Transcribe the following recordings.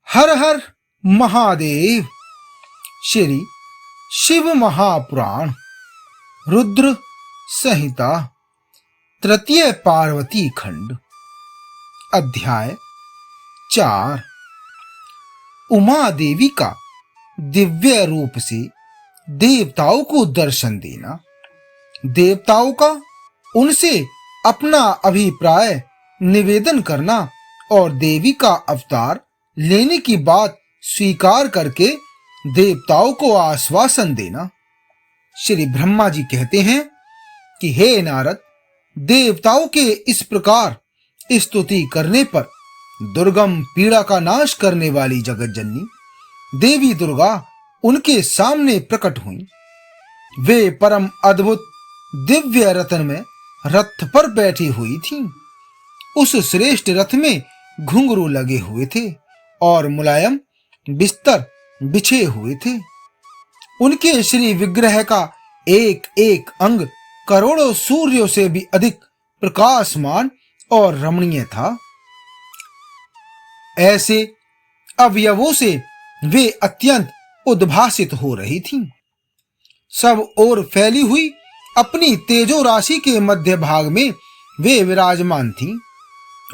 हर हर महादेव। श्री शिव महापुराण रुद्र संहिता तृतीय पार्वती खंड अध्याय 4। उमा देवी का दिव्य रूप से देवताओं को दर्शन देना, देवताओं का उनसे अपना अभिप्राय निवेदन करना और देवी का अवतार लेने की बात स्वीकार करके देवताओं को आश्वासन देना। श्री ब्रह्मा जी कहते हैं कि हे नारद, देवताओं के इस प्रकार स्तुति करने पर दुर्गम पीड़ा का नाश करने वाली जगत जननी देवी दुर्गा उनके सामने प्रकट हुई। वे परम अद्भुत दिव्य रत्न में रथ पर बैठी हुई थीं। उस श्रेष्ठ रथ में घुंघरू लगे हुए थे और मुलायम बिस्तर बिछे हुए थे। उनके श्री विग्रह का एक एक अंग करोड़ों सूर्यों से भी अधिक प्रकाशमान और रमणीय था। ऐसे अवयवों से वे अत्यंत उद्भासित हो रही थीं। सब ओर फैली हुई अपनी तेजो राशि के मध्य भाग में वे विराजमान थीं।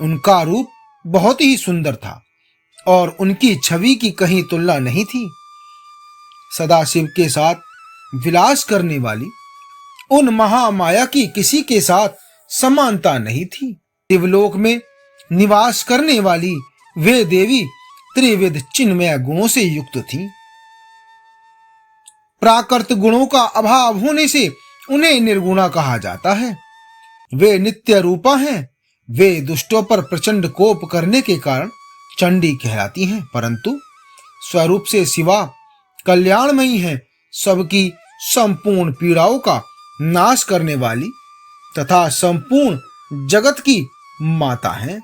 उनका रूप बहुत ही सुंदर था और उनकी छवि की कहीं तुलना नहीं थी। सदाशिव के साथ विलास करने वाली उन महामाया की किसी के साथ समानता नहीं थी। शिवलोक में निवास करने वाली वे देवी त्रिविध चिन्मय गुणों से युक्त थीं। प्राकृत गुणों का अभाव होने से उन्हें निर्गुणा कहा जाता है। वे नित्य रूपा हैं। वे दुष्टों पर प्रचंड कोप करने के कारण चंडी कहलाती हैं, परंतु स्वरूप से शिवा कल्याणमयी हैं। सबकी संपूर्ण पीड़ाओं का नाश करने वाली तथा संपूर्ण जगत की माता हैं।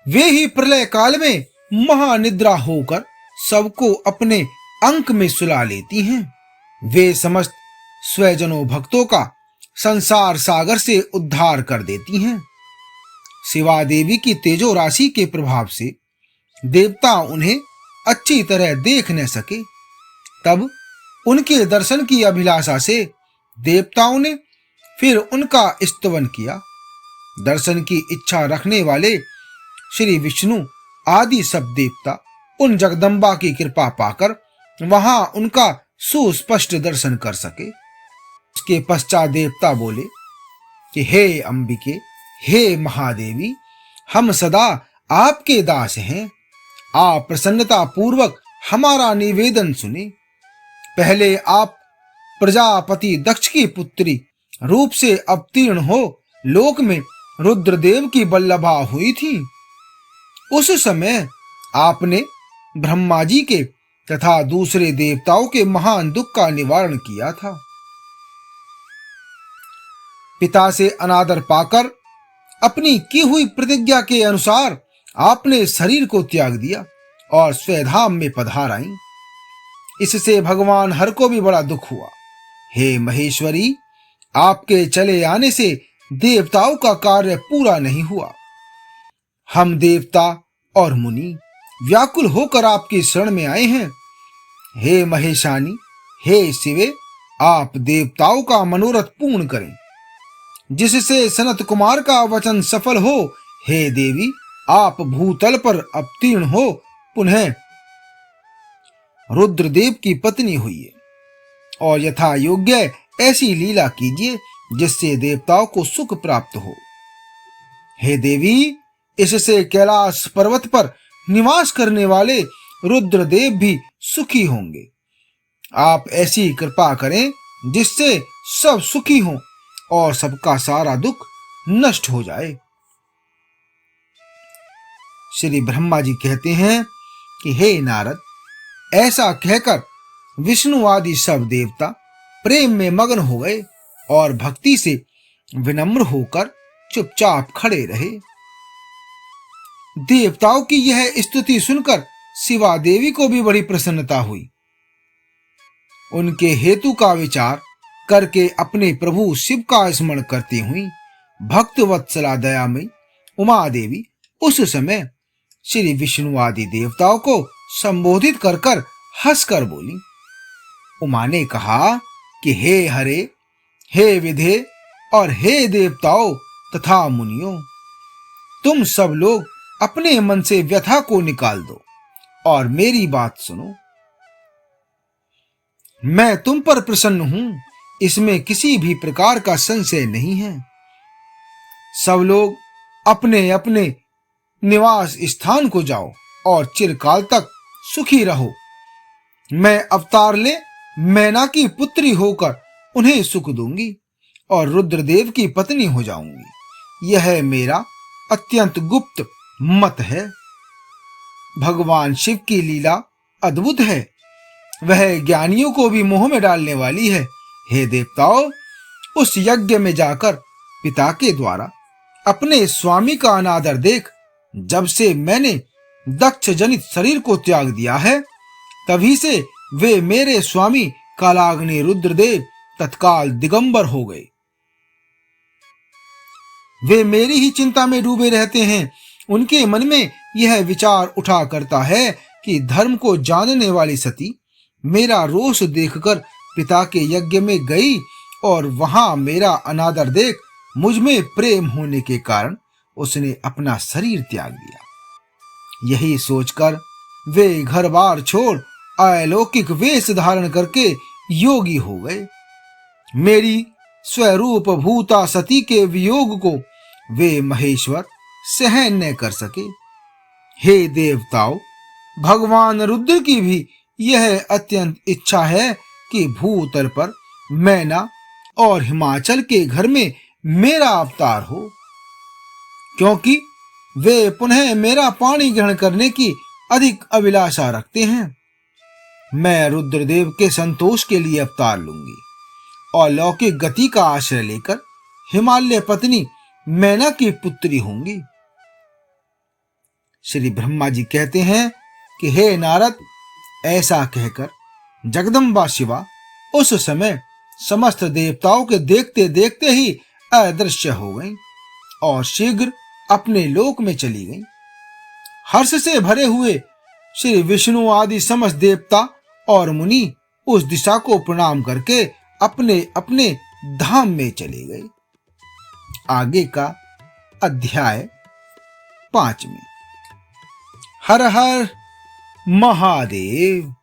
वे ही प्रलय काल में महानिद्रा होकर सबको अपने अंक में सुला लेती हैं। वे समस्त स्वजनों भक्तों का संसार सागर से उद्धार कर देती हैं। शिवा देवी की तेजो राशि के प्रभाव से देवता उन्हें अच्छी तरह देख न सके। तब उनके दर्शन की अभिलाषा से देवताओं ने फिर उनका स्तवन किया। दर्शन की इच्छा रखने वाले श्री विष्णु आदि सब देवता उन जगदम्बा की कृपा पाकर वहां उनका सुस्पष्ट दर्शन कर सके। उसके पश्चात देवता बोले कि हे अंबिके, हे महादेवी, हम सदा आपके दास हैं। आप प्रसन्नता पूर्वक हमारा निवेदन सुने। पहले आप प्रजापति दक्ष की पुत्री रूप से अवतीर्ण हो लोक में रुद्रदेव की बल्लभा हुई थी। उस समय आपने ब्रह्मा जी के तथा दूसरे देवताओं के महान दुख का निवारण किया था। पिता से अनादर पाकर अपनी की हुई प्रतिज्ञा के अनुसार आपने शरीर को त्याग दिया और स्वधाम में पधार आई। इससे भगवान हर को भी बड़ा दुख हुआ। हे महेश्वरी, आपके चले आने से देवताओं का कार्य पूरा नहीं हुआ। हम देवता और मुनि व्याकुल होकर आपकी शरण में आए हैं। हे महेशानी, हे शिवे, आप देवताओं का मनोरथ पूर्ण करें जिससे सनत कुमार का वचन सफल हो। हे देवी, आप भूतल पर अवतीर्ण हो पुनः रुद्रदेव की पत्नी हुई और यथा योग्य ऐसी लीला कीजिए जिससे देवताओं को सुख प्राप्त हो। हे देवी, इससे कैलाश पर्वत पर निवास करने वाले रुद्रदेव भी सुखी होंगे। आप ऐसी कृपा करें जिससे सब सुखी हों और सबका सारा दुख नष्ट हो जाए। श्री ब्रह्मा जी कहते हैं कि हे नारद, ऐसा कहकर विष्णु आदि सब देवता प्रेम में मग्न हो गए और भक्ति से विनम्र होकर चुपचाप खड़े रहे। देवताओं की यह स्तुति सुनकर शिवा देवी को भी बड़ी प्रसन्नता हुई। उनके हेतु का विचार करके अपने प्रभु शिव का स्मरण करती हुई भक्त वत्सला दयामयी उमा देवी उस समय श्री विष्णु आदि देवताओं को संबोधित कर कर हंसकर बोली। उमा ने कहा कि हे हरे, हे विधे और हे देवताओं तथा मुनियों, तुम सब लोग अपने मन से व्यथा को निकाल दो और मेरी बात सुनो। मैं तुम पर प्रसन्न हूं, इसमें किसी भी प्रकार का संशय नहीं है। सब लोग अपने अपने निवास स्थान को जाओ और चिरकाल तक सुखी रहो। मैं अवतार ले मैना की पुत्री होकर उन्हें सुख दूंगी और रुद्रदेव की पत्नी हो जाऊंगी। यह मेरा अत्यंत गुप्त मत है। भगवान शिव की लीला अद्भुत है, वह ज्ञानियों को भी मोह में डालने वाली है। हे देवताओं, उस यज्ञ में जाकर पिता के द्वारा अपने स्वामी का अनादर देख जब से मैंने दक्ष जनित शरीर को त्याग दिया है, तभी से वे मेरे स्वामी कालाग्नि रुद्रदेव तत्काल दिगंबर हो गए। वे मेरी ही चिंता में डूबे रहते हैं। उनके मन में यह विचार उठा करता है कि धर्म को जानने वाली सती मेरा रोष देखकर पिता के यज्ञ में गई और वहां मेरा अनादर देख मुझ में प्रेम होने के कारण उसने अपना शरीर त्याग दिया। यही सोचकर वे घर बार छोड़ अलौकिक वेश धारण करके योगी हो गए। मेरी स्वरूप भूता सती के वियोग को वे महेश्वर सहन न कर सके। हे देवताओं, भगवान रुद्र की भी यह अत्यंत इच्छा है कि भूतल पर मैना और हिमाचल के घर में मेरा अवतार हो, क्योंकि वे पुनः मेरा पाणी ग्रहण करने की अधिक अभिलाषा रखते हैं। मैं रुद्रदेव के संतोष के लिए अवतार लूंगी और लौकिक गति का आश्रय लेकर हिमालय पत्नी मैना की पुत्री होंगी। श्री ब्रह्मा जी कहते हैं कि हे नारद, ऐसा कहकर जगदम्बा शिवा उस समय समस्त देवताओं के देखते देखते ही अदृश्य हो गईं और शीघ्र अपने लोक में चली गईं। हर्ष से भरे हुए श्री विष्णु आदि समस्त देवता और मुनि उस दिशा को प्रणाम करके अपने अपने धाम में चले गए। आगे का अध्याय 5 में। हर हर महादेव।